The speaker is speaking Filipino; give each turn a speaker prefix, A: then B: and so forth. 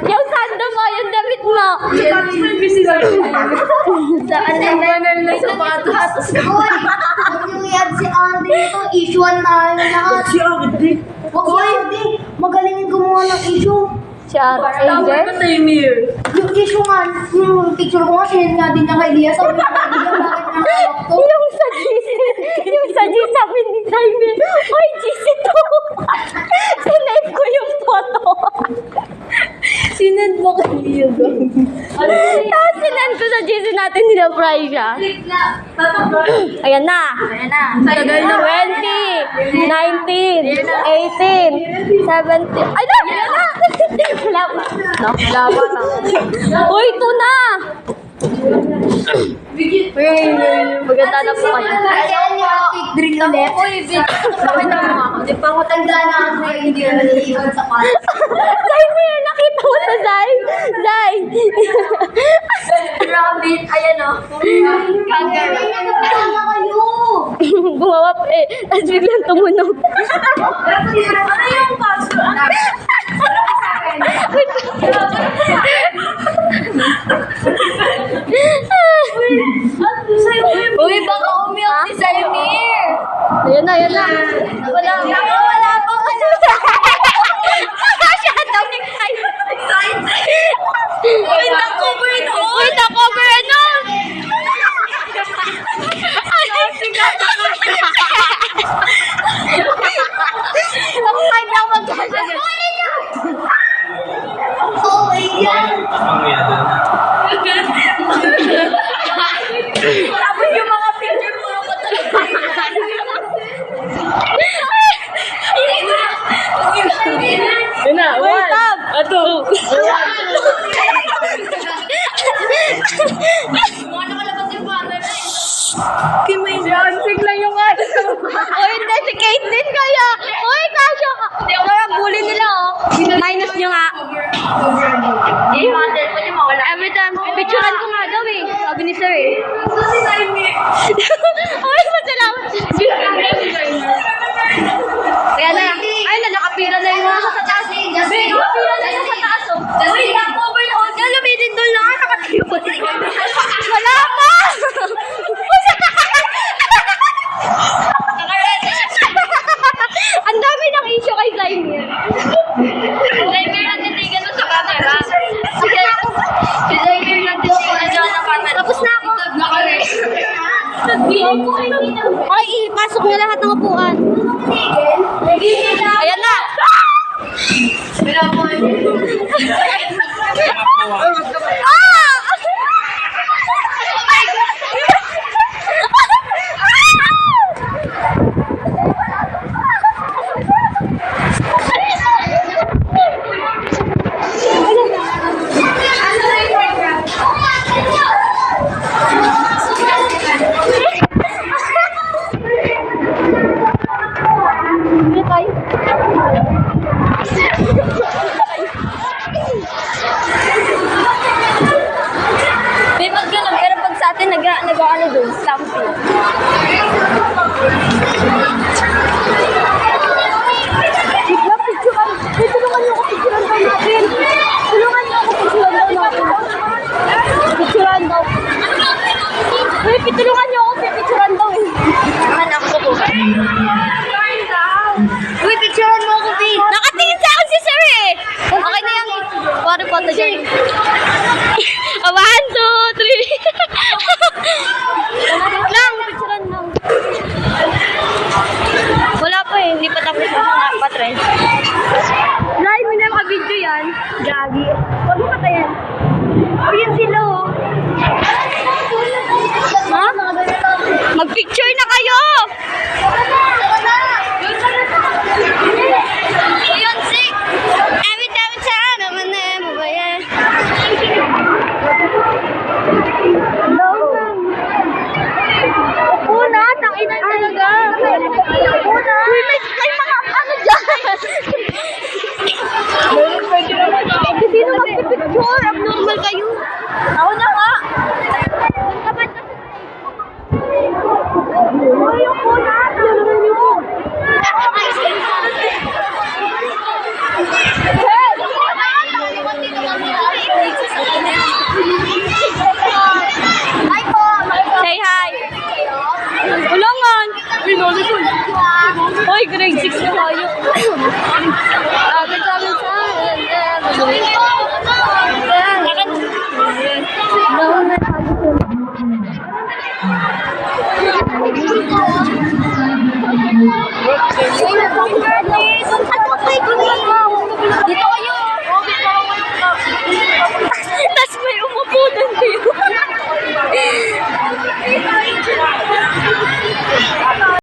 A: Yung sando mo, yung damit mo. Saan na banal na sapatos ko?
B: Huwag yung i-add si Andy ito. Issue-an na yun lahat.
C: Si Agdi.
B: Huwag si Andy. Magaling gumawa ng issue.
A: Si AJ?
B: Yung issue nga, yung picture ko nga, sinend nga din niya kay Lia. Sabi niya, bakit nakakawak to?
A: Yung sa GC. Yung sa GC sabi ni Jaime. Oy, GC to. Sinend ko yung photo. Sinend mo kay Lia. Tapos sinend ko sa GC natin, nila-fry siya. Ayan na. 20, 19, 18, 17. Ay na! Ayan na! Wala pa. No? Wala pa na. Uy, ito na! Maganda na po kayo.
B: Ayan yung pick drink ulit.
A: Uy, pakita mo ako. Di pa ako
B: Tanda na ako kayo, hindi na naliiwan sa pan.
A: Zay, may nakita mo na, Zay. Zay.
B: Rabbit, ayan o. Kangaroo. Ano kayo?
A: Gumawa pa eh. Tapos biglang tumunog.
B: Ano yung paso?
A: Uy, baka umiyak si Saymir. Ayan na, ayan na. Wala pa. Siya daw ni Uy, na-cover nun. Uy, na-cover nun. Ako kahit na magkakasin.
B: Oh my God!
A: Tapos yung mga picture mo ako
C: Yun na, one. Ato. Jansik lang yung ato.
A: Uy, hindi, si Kate din kaya. Uy, kasya ka. Parang bully nila, oh. Minus nyo nga. Every time, picturean ko nga daw, eh. Sabi ni sir, eh. Uy, masalamat. Kaya na, ay, nakapira na yung mga sa taas. Nakapira na yung sa taas, oh. Uy, na-cover na, oh. Gamitin doon lang, nakapira. Wala pa! Ang dami ng issue kay Zaymir. Zaymir, nagtitigan mo sa camera. Si Zaymir, nagtitigan dyan sa camera. Tapos na ako. Ay, ipasok niya lahat ng upuan. Ayan na. May pag ganun, pero pag sa atin, nag-ano doon, stamping. Bigla, picturean. Hey, tulungan niyo ako, picturean daw natin. Tulungan niyo ako, picturean daw natin. Picturean daw. Hey, tulungan niyo ako, picturean daw eh. Naman ako po.
B: Uy, picturean mo ako, Pete.
A: Nakatingin sa akin si sir eh. Okay na yan. Pari photo dyan. 1, 2, 3. Lang, picturean lang. Wala pa eh, hindi pa tapos yung mga patren. Live, may naka-video yan. Gagi. Huwag mo patayan. O yan sila oh. Ha? Mag-picture na kayo! Yun, sick! Every time, naman na mo ba yan? Una, tangina talaga. Una. May mga ano dyan. Sino magpipicture? Abnormal kayo. Ako na nga. Ay, ako na.
C: Pinoli. Hoy, grade 6 na tayo. Agad-agad sa akin.